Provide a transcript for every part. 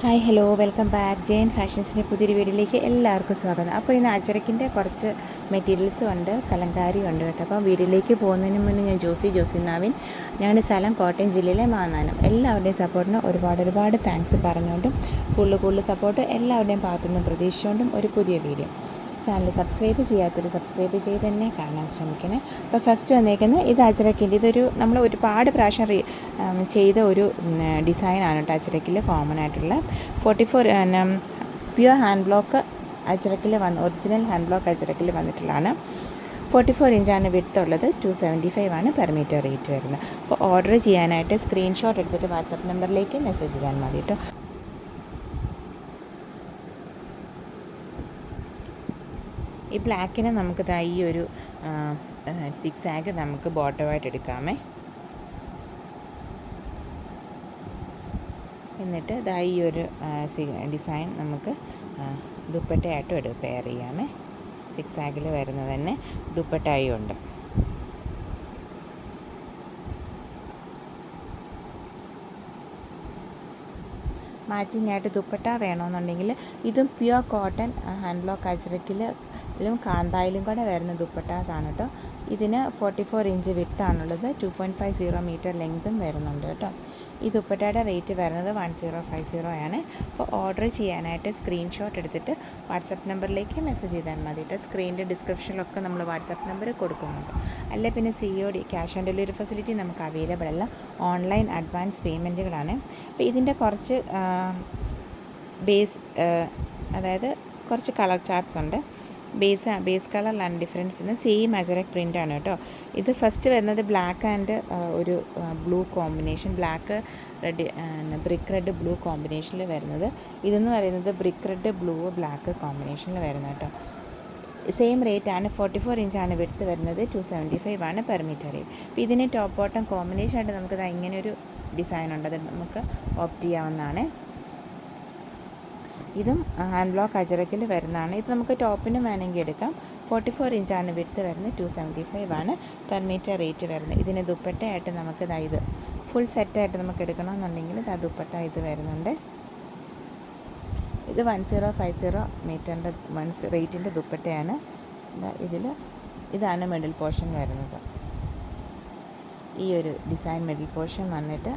Hi hello welcome back. Jain ഫാഷൻസിൻ്റെ പുതിയൊരു വീഡിയോയിലേക്ക് എല്ലാവർക്കും സ്വാഗതം. അപ്പോൾ ഇന്ന് അജരക്കിൻ്റെ കുറച്ച് മെറ്റീരിയൽസും ഉണ്ട്, കലങ്കാരിയും ഉണ്ട് കേട്ടോ. അപ്പോൾ വീഡിയോയിലേക്ക് പോകുന്നതിന് മുന്നേ ഞാൻ ജോസി നാവിൻ, ഞങ്ങളുടെ സ്ഥലം കോട്ടയം ജില്ലയിലെ മാന്നാനം. എല്ലാവരുടെയും സപ്പോർട്ടിന് ഒരുപാട് താങ്ക്സ് പറഞ്ഞുകൊണ്ടും കൂടുതൽ സപ്പോർട്ട് എല്ലാവരുടെയും ഭാഗത്തുനിന്നും പ്രതീക്ഷിച്ചുകൊണ്ടും ഒരു പുതിയ വീഡിയോ. ചാനൽ സബ്സ്ക്രൈബ് ചെയ്യാത്തൊരു സബ്സ്ക്രൈബ് ചെയ്ത് തന്നെ കാണാൻ ശ്രമിക്കണേ. അപ്പോൾ ഫസ്റ്റ് വന്നേക്കുന്നത് ഇത് അജരക്കിൻ്റെ, ഇതൊരു നമ്മൾ ഒരുപാട് പ്രാവശ്യം ചെയ്ത ഒരു ഡിസൈനാണ് കേട്ടോ. അജരക്കിൽ കോമൺ ആയിട്ടുള്ള 44 പ്യുവർ ഹാൻഡ് ബ്ലോക്ക് അജരക്കിൽ ഒറിജിനൽ ഹാൻഡ് ബ്ലോക്ക് അജരക്കിൽ വന്നിട്ടുള്ളതാണ്. 44 ഇഞ്ചാണ് വിഡ്ത്തുള്ളത്. 275 ആണ് പെർ മീറ്റർ റേറ്റ് വരുന്നത്. അപ്പോൾ ഓർഡർ ചെയ്യാനായിട്ട് സ്ക്രീൻഷോട്ട് എടുത്തിട്ട് വാട്സപ്പ് നമ്പറിലേക്ക് മെസ്സേജ് ചെയ്താൽ മതി കേട്ടോ. ഈ ബ്ലാക്കിന് നമുക്ക് ഈ ഒരു 6 ആഗ് നമുക്ക് ബോട്ടമായിട്ട് എടുക്കാമേ. എന്നിട്ട് ഈ ഒരു ഡിസൈൻ നമുക്ക് ദുപ്പട്ടയായിട്ടും പെയർ ചെയ്യാമേ. 6 ആഗിൽ വരുന്നത് തന്നെ ദുപ്പട്ടായും ഉണ്ട്. മാച്ചിങ് ആയിട്ട് ദുപ്പട്ട വേണമെന്നുണ്ടെങ്കിൽ ഇതും പ്യുവർ കോട്ടൺ ഹാൻഡ് ബ്ലോക്ക് അജ്രക്കിലും കാന്തായിലും കൂടെ വരുന്ന ദുപ്പട്ടാസാണ് കേട്ടോ. ഇതിന് 44 ഇഞ്ച് വിഡ്ത്താണുള്ളത്. 2.50 മീറ്റർ ലെങ്തും വരുന്നുണ്ട് കേട്ടോ. ഈ ദുപ്പട്ടയുടെ റേറ്റ് വരുന്നത് 1050 ആണ്. അപ്പോൾ ഓർഡർ ചെയ്യാനായിട്ട് സ്ക്രീൻഷോട്ട് എടുത്തിട്ട് വാട്സപ്പ് നമ്പറിലേക്ക് മെസ്സേജ് ചെയ്താൽ മതി കേട്ടോ. സ്ക്രീനിൻ്റെ ഡിസ്ക്രിപ്ഷനിലൊക്കെ നമ്മൾ വാട്സപ്പ് നമ്പർ കൊടുക്കുന്നുണ്ട്. അല്ല പിന്നെ COD cash on delivery facility നമുക്ക് അവൈലബിൾ അല്ല. ഓൺലൈൻ അഡ്വാൻസ് പേയ്മെൻറ്റുകളാണ്. അപ്പോൾ ഇതിൻ്റെ കുറച്ച് അതായത് കുറച്ച് കളർ ചാർട്ട്സ് ഉണ്ട്. ബേസ് കളറിലാണ് ഡിഫറൻസ്. സെയിം അജരക് പ്രിൻ്റാണ് കേട്ടോ. ഇത് ഫസ്റ്റ് വരുന്നത് ബ്ലാക്ക് ആൻഡ് ഒരു blue combination, black red brick red blue കോമ്പിനേഷനിൽ വരുന്നത്. ഇതെന്ന് പറയുന്നത് ബ്രിക്ക് റെഡ് ബ്ലൂ ബ്ലാക്ക് കോമ്പിനേഷനിൽ വരുന്നത് കേട്ടോ. സെയിം റേറ്റാണ്. 44 ഇഞ്ചാണ് വിഡ്ത്ത് വരുന്നത്. 275 ആണ് പെർ മീറ്റർ. അപ്പോൾ ഇതിന് ടോപ്പ് ബോട്ടം കോമ്പിനേഷൻ ആയിട്ട് നമുക്ക് ഇങ്ങനെ ഒരു ഡിസൈൻ ഉണ്ട്, അത് നമുക്ക് ഓപ്റ്റ് ചെയ്യാവുന്നതാണ്. ഇതും ഹാൻഡ് ബ്ലോക്ക് അജരക്കിൽ വരുന്നതാണ്. ഇത് നമുക്ക് ടോപ്പിനും വേണമെങ്കിൽ എടുക്കാം. 44 ഇഞ്ചാണ് വിഡ്ത്ത് വരുന്നത്. 275 ആണ് പെർ മീറ്റർ റേറ്റ് വരുന്നത്. ഇതിന് ദുപ്പട്ടയായിട്ട് നമുക്ക് ഇത് ഫുൾ സെറ്റായിട്ട് നമുക്ക് എടുക്കണമെന്നുണ്ടെങ്കിൽ ദുപ്പട്ട ഇത് വരുന്നുണ്ട്. ഇത് 1050 മീറ്ററിൻ്റെ റേറ്റിൻ്റെ ദുപ്പട്ടയാണ്. ഇതാണ് മിഡിൽ പോർഷൻ വരുന്നത്. ഈ ഒരു ഡിസൈൻ മിഡിൽ പോർഷൻ വന്നിട്ട്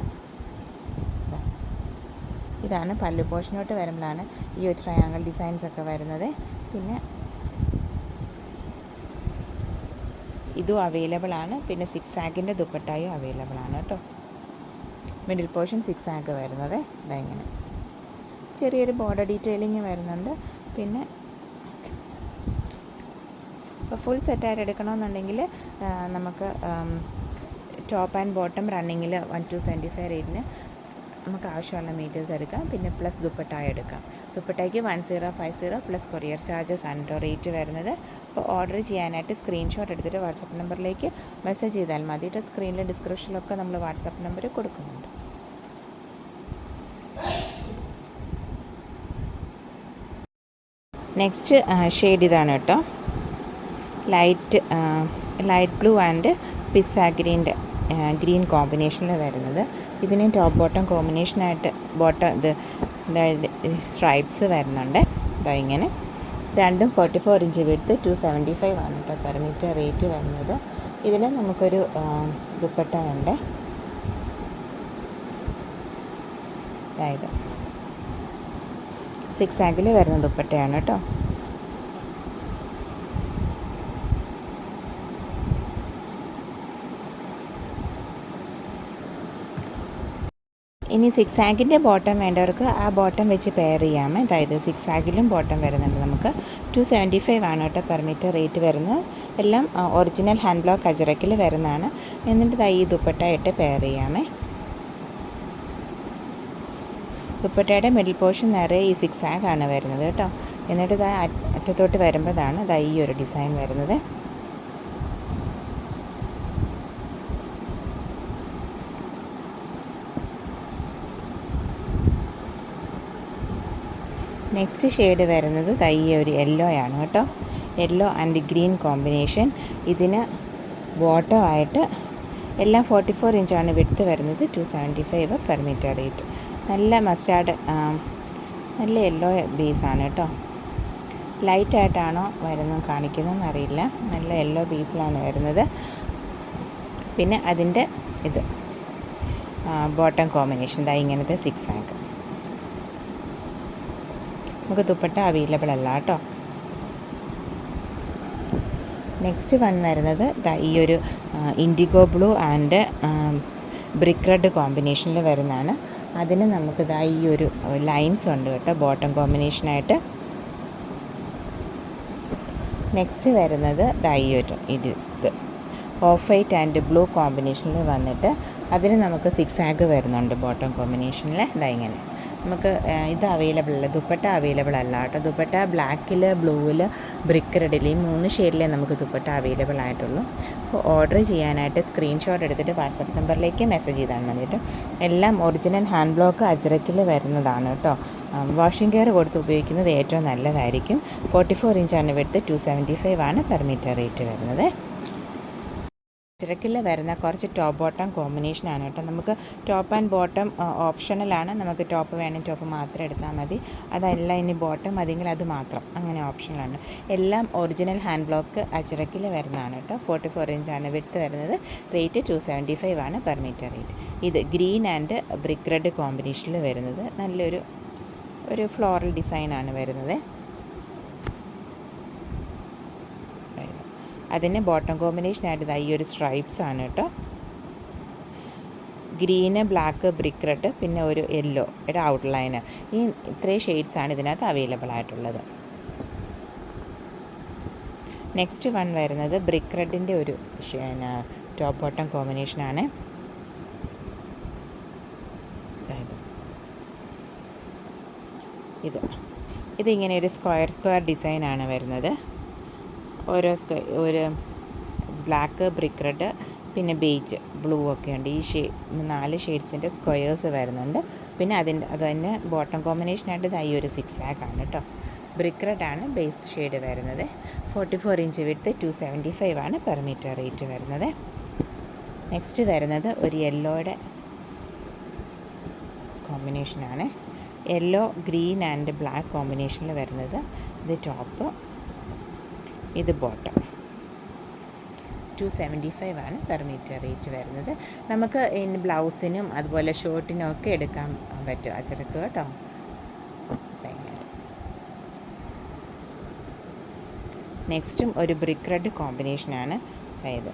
ഇതാണ്. പല്ലു പോർഷനോട്ട് വരുമ്പോഴാണ് ഈ ഒരു ട്രയാങ്കിൾ ഡിസൈൻസ് ഒക്കെ വരുന്നത്. പിന്നെ ഇതും അവൈലബിൾ ആണ്. പിന്നെ 6 ആഗിൻ്റെ ദുപ്പട്ടായും അവൈലബിൾ ആണ് കേട്ടോ. മിഡിൽ പോർഷൻ 6 ആഗ് വരുന്നത് ഇങ്ങനെ ചെറിയൊരു ബോർഡർ ഡീറ്റെയിലിങ് വരുന്നുണ്ട്. പിന്നെ ഇപ്പോൾ ഫുൾ സെറ്റായിട്ട് എടുക്കണമെന്നുണ്ടെങ്കിൽ നമുക്ക് ടോപ്പ് ആൻഡ് ബോട്ടം റണ്ണിങ്ങിൽ 1275 റേറ്റിന് നമുക്ക് ആവശ്യമുള്ള മീറ്റേഴ്സ് എടുക്കാം. പിന്നെ പ്ലസ് ദുപ്പട്ടായ എടുക്കാം. ദുപ്പട്ടയ്ക്ക് 1050 പ്ലസ് കൊറിയർ ചാർജസ് ആണ് റേറ്റ് വരുന്നത്. അപ്പോൾ ഓർഡർ ചെയ്യാനായിട്ട് സ്ക്രീൻഷോട്ട് എടുത്തിട്ട് വാട്സപ്പ് നമ്പറിലേക്ക് മെസ്സേജ് ചെയ്താൽ മതി. സ്ക്രീനിലെ ഡിസ്ക്രിപ്ഷനിലൊക്കെ നമ്മൾ വാട്സപ്പ് നമ്പർ കൊടുക്കുന്നുണ്ട്. നെക്സ്റ്റ് ഷെയ്ഡ് ഇതാണ് കേട്ടോ. Light blue and pista green കോമ്പിനേഷനിൽ വരുന്നത്. ഇതിന് ടോപ്പ് ബോട്ടം കോമ്പിനേഷനായിട്ട് അതായത് സ്ട്രൈപ്സ് വരുന്നുണ്ട്. ഇങ്ങനെ രണ്ടും 44 ഇഞ്ച് വിഡ്ത്ത്. 275 ആണ് കേട്ടോ പെർ മീറ്റർ റേറ്റ് വരുന്നത്. ഇതിന് നമുക്കൊരു ദുപ്പട്ട ഉണ്ട്. അതായത് 6 ആഗിൽ വരുന്ന ദുപ്പട്ടയാണ് കേട്ടോ. ഇനി 6 ആഗിൻ്റെ ബോട്ടം വേണ്ടവർക്ക് ആ ബോട്ടം വെച്ച് പെയർ ചെയ്യാമേ. അതായത് 6 ആഗിലും ബോട്ടം വരുന്നുണ്ട് നമുക്ക്. 275 ആണ് കേട്ടോ പെർ മീറ്റർ റേറ്റ് വരുന്നത്. എല്ലാം ഒറിജിനൽ ഹാൻഡ് ബ്ലോക്ക് അജരക്കിൽ വരുന്നതാണ്. എന്നിട്ട് ഈ ദുപ്പട്ടയായിട്ട് പെയർ ചെയ്യാമേ. ദുപ്പട്ടയുടെ മിഡിൽ പോർഷൻ നിറയെ ഈ 6 ആഗാണ് വരുന്നത് കേട്ടോ. എന്നിട്ട് അറ്റത്തോട്ട് വരുമ്പോഴാണ് ഈ ഒരു ഡിസൈൻ വരുന്നത്. നെക്സ്റ്റ് ഷെയ്ഡ് വരുന്നത് ഈ ഒരു യെല്ലോ ആണ് കേട്ടോ. Yellow and green combination. ഇതിന് ബോട്ടം ആയിട്ട് എല്ലാം 44 ഇഞ്ചാണ് വിഡ്ത്ത് വരുന്നത്. 275 പെർ മീറ്റർ റേറ്റ്. നല്ല മസ്റ്റാർഡ് നല്ല യെല്ലോ ബേസാണ് കേട്ടോ. ലൈറ്റായിട്ടാണോ വരുന്നത് കാണിക്കുന്നതെന്ന് അറിയില്ല. നല്ല യെല്ലോ ബേസിലാണ് വരുന്നത്. പിന്നെ അതിൻ്റെ ഇത് ബോട്ടം കോമ്പിനേഷൻ ഇതാ ഇങ്ങനത്തെ 6 ആങ്ക്. നമുക്ക് ദുപ്പട്ട അവൈലബിൾ അല്ല കേട്ടോ. നെക്സ്റ്റ് വൺ വരുന്നത് ഈ ഒരു indigo blue and brick red കോമ്പിനേഷനിൽ വരുന്നതാണ്. അതിന് നമുക്ക് ഈ ഒരു ലൈൻസ് ഉണ്ട് കേട്ടോ ബോട്ടം കോമ്പിനേഷനായിട്ട്. നെക്സ്റ്റ് വരുന്നത് ഈ ഒരു ഇത് ഓഫ് വൈറ്റ് ആൻഡ് ബ്ലൂ കോമ്പിനേഷനിൽ വന്നിട്ട് അതിന് നമുക്ക് 6 ആങ്ക് വരുന്നുണ്ട് ബോട്ടം കോമ്പിനേഷനിൽ. ഇങ്ങനെ നമുക്ക് ഇത് അവൈലബിൾ അല്ല, ദുപ്പട്ട അവൈലബിൾ അല്ല കേട്ടോ. ദുപ്പട്ട ബ്ലാക്കിൽ, ബ്ലൂവിൽ, ബ്രിക്ക് റെഡിൽ ഈ 3 ഷെയ്ഡിലേ നമുക്ക് ദുപ്പട്ട അവൈലബിൾ ആയിട്ടുള്ളൂ. അപ്പോൾ ഓർഡർ ചെയ്യാനായിട്ട് സ്ക്രീൻഷോട്ട് എടുത്തിട്ട് വാട്സപ്പ് നമ്പറിലേക്ക് മെസ്സേജ് ചെയ്താൽ മതിയിട്ട്. എല്ലാം ഒറിജിനൽ ഹാൻഡ് ബ്ലോക്ക് അജ്രക്കിൽ വരുന്നതാണ് കേട്ടോ. വാഷിംഗ് കെയർ കൊടുത്ത് ഉപയോഗിക്കുന്നത് ഏറ്റവും നല്ലതായിരിക്കും. 44 ഇഞ്ചാണ് വിഡ്ത്ത്, 275 ആണ് പെർ മീറ്റർ റേറ്റ് വരുന്നത്. അജ്രക്കിൽ വരുന്ന കുറച്ച് ടോപ്പ് ബോട്ടം കോമ്പിനേഷനാണ് കേട്ടോ. നമുക്ക് ടോപ്പ് ആൻഡ് ബോട്ടം ഓപ്ഷണലാണ്. നമുക്ക് ടോപ്പ് വേണമെങ്കിൽ ടോപ്പ് മാത്രം എടുത്താൽ മതി. അതല്ല ഇനി ബോട്ടം മതിയെങ്കിൽ അത് മാത്രം, അങ്ങനെ ഓപ്ഷണലാണ്. എല്ലാം ഒറിജിനൽ ഹാൻഡ് ബ്ലോക്ക് അജ്രക്കിൽ വരുന്നതാണ് കേട്ടോ. 44 ഇഞ്ചാണ് വിഡ്ത്ത് വരുന്നത്. റേറ്റ് 275 ആണ് പെർ മീറ്റർ റേറ്റ്. ഇത് ഗ്രീൻ ആൻഡ് ബ്രിക്ക് റെഡ് കോമ്പിനേഷനിൽ വരുന്നത് നല്ലൊരു ഫ്ലോറൽ ഡിസൈനാണ് വരുന്നത്. അതിന് ബോട്ടം കോമ്പിനേഷനായിട്ട് ഈ ഒരു സ്ട്രൈപ്സ് ആണ് കേട്ടോ. ഗ്രീന്, ബ്ലാക്ക്, ബ്രിക്ക് റെഡ്, പിന്നെ ഒരു യെല്ലോ ഒരു ഔട്ട്ലൈന്. ഈ ഇത്രയും ഷെയ്ഡ്സാണ് ഇതിനകത്ത് അവൈലബിൾ ആയിട്ടുള്ളത്. നെക്സ്റ്റ് വൺ വരുന്നത് ബ്രിക്ക് റെഡിൻ്റെ ഒരു ടോപ്പ് ബോട്ടം കോമ്പിനേഷനാണ്. ഇതിങ്ങനെ ഒരു സ്ക്വയർ ഡിസൈനാണ് വരുന്നത്. ഒരു ബ്ലാക്ക്, ബ്രിക്ക് റെഡ്, പിന്നെ ബേജ്, ബ്ലൂ ഒക്കെ ഉണ്ട്. ഈ 4 ഷെയ്ഡ്സിൻ്റെ സ്ക്വയേഴ്സ് വരുന്നുണ്ട്. പിന്നെ അത് തന്നെ ബോട്ടം കോമ്പിനേഷനായിട്ട് ഈ ഒരു 6 ആങ്ക് ആണ് കേട്ടോ. ബ്രിക്ക് റെഡ് ആണ് ബേസ് ഷെയ്ഡ് വരുന്നത്. 44 ഇഞ്ച് വിഡ്ത്ത്, 275 ആണ് പെർ മീറ്റർ റേറ്റ് വരുന്നത്. നെക്സ്റ്റ് വരുന്നത് ഒരു യെല്ലോയുടെ കോമ്പിനേഷനാണ്. യെല്ലോ, ഗ്രീൻ ആൻഡ് ബ്ലാക്ക് കോമ്പിനേഷനിൽ വരുന്നത്. ഇത് ടോപ്പ്, ഇത് ബോട്ടം. 275 ആണ് പെർ മീറ്റർ റേറ്റ് വരുന്നത്. നമുക്ക് ഇനി ബ്ലൗസിനും അതുപോലെ ഷർട്ടിനും ഒക്കെ എടുക്കാൻ പറ്റും അജ്രക്ക് കേട്ടോ. നെക്സ്റ്റും ഒരു ബ്രിക്ക് റെഡ് കോമ്പിനേഷനാണ്. അതായത്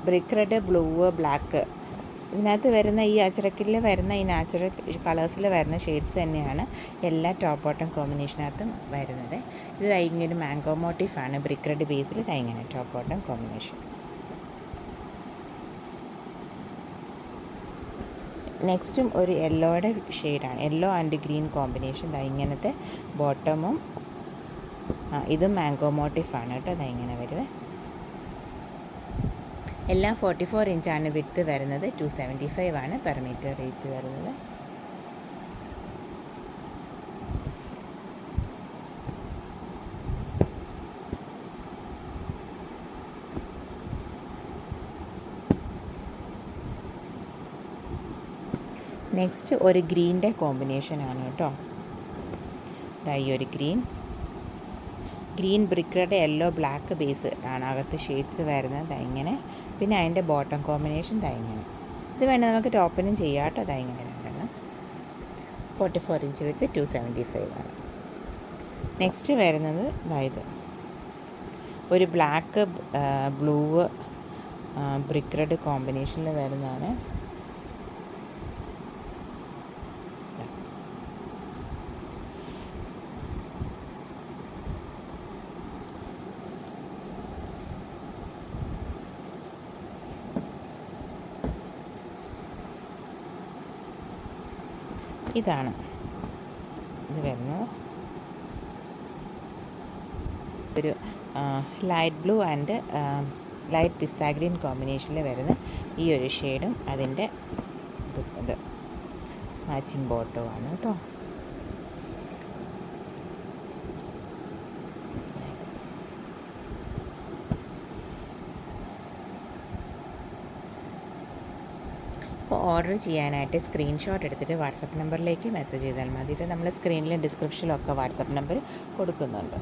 ബ്രിക്ക് റെഡ്, ബ്ലൂ, ബ്ലാക്ക് ഇതിനകത്ത് വരുന്ന ഈ അജ്രക്കിൽ വരുന്ന ഈ നാച്ചുറൽ കളേഴ്സിൽ വരുന്ന ഷെയ്ഡ്സ് തന്നെയാണ് എല്ലാ ടോപ്പ് ബോട്ടം കോമ്പിനേഷനകത്തും വരുന്നത്. ഇത് ഇങ്ങനെ മാംഗോ മോട്ടീഫാണ് ബ്രിക്ക് റെഡ് ബേസിൽ ഇങ്ങനെ ടോപ്പ് ബോട്ടം കോമ്പിനേഷൻ. നെക്സ്റ്റും ഒരു യെല്ലോയുടെ ഷെയ്ഡാണ്. യെല്ലോ ആൻഡ് ഗ്രീൻ കോമ്പിനേഷൻ ഇങ്ങനത്തെ ബോട്ടമും ഇതും മാംഗോ മോട്ടീഫാണ് കേട്ടോ. ഇങ്ങനെ വരുന്നത്. എല്ലാം 44 ഇഞ്ചാണ് വിഡ്ത്ത് വരുന്നത്. 275 ആണ് പെർ മീറ്റർ റേറ്റ് വരുന്നത്. നെക്സ്റ്റ് ഒരു ഗ്രീൻ്റെ കോമ്പിനേഷനാണ് കേട്ടോ. ഈ ഒരു green brick red, yellow, black base ആണ് അകത്ത് ഷെയ്ഡ്സ് വരുന്നത്. ഇങ്ങനെ. പിന്നെ അതിൻ്റെ ബോട്ടം കോമ്പിനേഷൻ ഇങ്ങനെ. ഇത് വേണമെങ്കിൽ നമുക്ക് ടോപ്പിനും ചെയ്യാം കേട്ടോ. ഇങ്ങനെ രണ്ടെണ്ണം. 44 ഇഞ്ച് വിത്ത് 275 ആണ്. നെക്സ്റ്റ് വരുന്നത് ഇത് ഒരു ബ്ലാക്ക്, ബ്ലൂ, ബ്രിക്ക് റെഡ് കോമ്പിനേഷനിൽ വരുന്നതാണ്. ഇതാണ് ഇത് വരുന്നത്. ഒരു light blue and light pista green കോമ്പിനേഷനിൽ വരുന്ന ഈ ഒരു ഷെയ്ഡും അതിൻ്റെ ഇത് മാച്ചിങ് ബോട്ടവുമാണ് കേട്ടോ. അപ്പോൾ ഓർഡർ ചെയ്യാനായിട്ട് സ്ക്രീൻഷോട്ട് എടുത്തിട്ട് വാട്സപ്പ് നമ്പറിലേക്ക് മെസ്സേജ് ചെയ്താൽ മതി. നമ്മൾ സ്ക്രീനിലും ഡിസ്ക്രിപ്ഷനിലൊക്കെ വാട്സപ്പ് നമ്പർ കൊടുക്കുന്നുണ്ട്.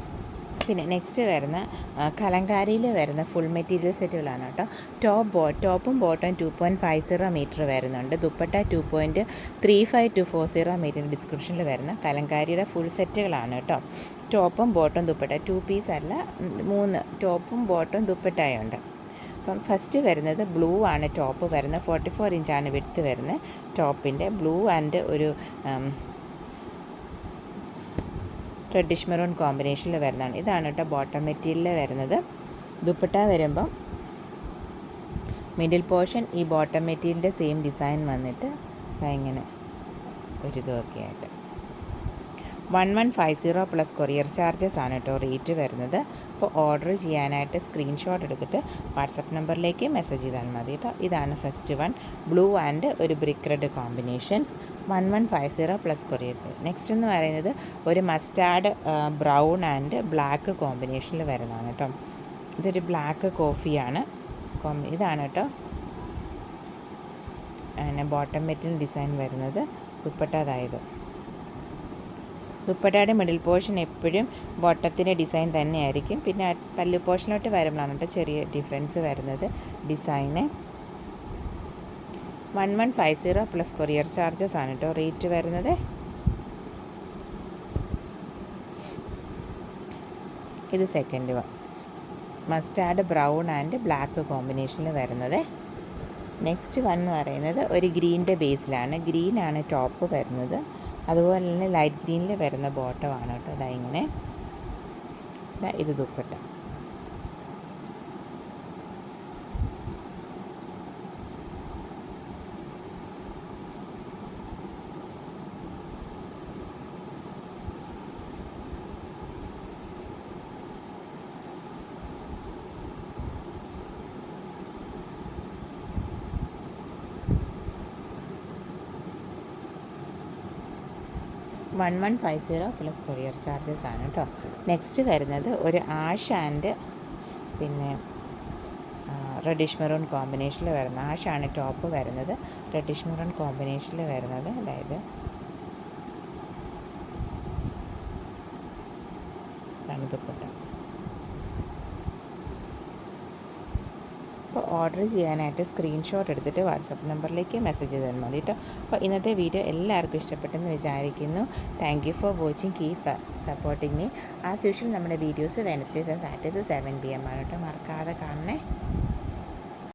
പിന്നെ നെക്സ്റ്റ് വരുന്ന കലങ്കാരിയിൽ വരുന്ന ഫുൾ മെറ്റീരിയൽ സെറ്റുകളാണ് കേട്ടോ. ടോപ്പും ബോട്ടം 2.50 മീറ്റർ വരുന്നുണ്ട്. ദുപ്പട്ട 2.35 to 40 മീറ്റർ ഡിസ്ക്രിപ്ഷനിൽ വരുന്ന കലങ്കാരിയുടെ ഫുൾ സെറ്റുകളാണ് കേട്ടോ. ടോപ്പും ബോട്ടം ദുപ്പട്ട 2 പീസ് അല്ല, 3 ടോപ്പും ബോട്ടം ദുപ്പട്ടയുണ്ട്. അപ്പം ഫസ്റ്റ് വരുന്നത് ബ്ലൂ ആണ് ടോപ്പ് വരുന്നത്. 44 ഇഞ്ചാണ് വിഡ്ത്ത് വരുന്നത് ടോപ്പിൻ്റെ. ബ്ലൂ ആൻഡ് ഒരു റെഡിഷ് മെറൂൺ കോമ്പിനേഷനിൽ വരുന്നതാണ്. ഇതാണ് കേട്ടോ ബോട്ടം മെറ്റീരിയൽ വരുന്നത്. ദുപ്പട്ട വരുമ്പം മിഡിൽ പോർഷൻ ഈ ബോട്ടം മെറ്റീരിയലിൻ്റെ സെയിം ഡിസൈൻ വന്നിട്ട് ഇങ്ങനെ ഒരു ഇതൊക്കെ ആയിട്ട് 1150 പ്ലസ് കൊറിയർ ചാർജസ് ആണ് കേട്ടോ റേറ്റ് വരുന്നത്. അപ്പോൾ ഓർഡർ ചെയ്യാനായിട്ട് സ്ക്രീൻഷോട്ട് എടുത്തിട്ട് വാട്സപ്പ് നമ്പറിലേക്ക് മെസ്സേജ് ചെയ്താൽ മതി കേട്ടോ. ഇതാണ് ഫസ്റ്റ് വൺ, ബ്ലൂ ആൻഡ് ഒരു brick red combination, 1150 plus courier charge. Next എന്ന് പറയുന്നത് ഒരു മസ്റ്റാർഡ് ബ്രൗൺ ആൻഡ് ബ്ലാക്ക് കോമ്പിനേഷനിൽ വരുന്നതാണ് കേട്ടോ. ഇതൊരു ബ്ലാക്ക് കോഫിയാണ്. ഇതാണ് കേട്ടോ അങ്ങനെ ബോട്ടം മെറ്റീരിയൽ ഡിസൈൻ വരുന്നത്. ദുപ്പട്ട അതായത് ദുപ്പട്ടയുടെ മിഡിൽ പോർഷൻ എപ്പോഴും ബോട്ടത്തിൻ്റെ ഡിസൈൻ തന്നെയായിരിക്കും. പിന്നെ പല്ലു പോർഷനിലോട്ട് വരുമ്പോഴാണ് കേട്ടോ ചെറിയ ഡിഫറൻസ് വരുന്നത് ഡിസൈന്. 1150 പ്ലസ് കൊറിയർ ചാർജസ് ആണ് കേട്ടോ റേറ്റ് വരുന്നത്. ഇത് second one, mustard brown and black കോമ്പിനേഷനിൽ വരുന്നത്. നെക്സ്റ്റ് വൺ എന്ന് പറയുന്നത് ഒരു ഗ്രീനിൻ്റെ ബേസിലാണ്. ഗ്രീനാണ് ടോപ്പ് വരുന്നത്. അതുപോലെ തന്നെ ലൈറ്റ് ഗ്രീനിൽ വരുന്ന ബോട്ടമാണ് കേട്ടോ. ഇതാ ഇങ്ങനെ, ഇത് dupatta. One 1150 plus courier charges ആണ് കേട്ടോ. നെക്സ്റ്റ് വരുന്നത് ഒരു ആഷ് ആൻഡ് പിന്നെ റെഡിഷ് മെറൂൺ കോമ്പിനേഷനിൽ വരുന്ന ആഷാണ് ടോപ്പ് വരുന്നത്. റെഡിഷ് മെറൂൺ കോമ്പിനേഷനിൽ വരുന്നത്, അതായത് ദുപ്പട്ട. അപ്പോൾ ഓർഡർ ചെയ്യാനായിട്ട് സ്ക്രീൻഷോട്ട് എടുത്തിട്ട് വാട്സപ്പ് നമ്പറിലേക്ക് മെസ്സേജ് ചെയ്താൽ മതി കേട്ടോ. അപ്പോൾ ഇന്നത്തെ വീഡിയോ എല്ലാവർക്കും ഇഷ്ടപ്പെട്ടെന്ന് വിചാരിക്കുന്നു. Thank you for watching, keep supporting me. As usual നമ്മുടെ videos Wednesdays and Saturdays 7 PM ആണ് കേട്ടോ. മറക്കാതെ കാണണേ.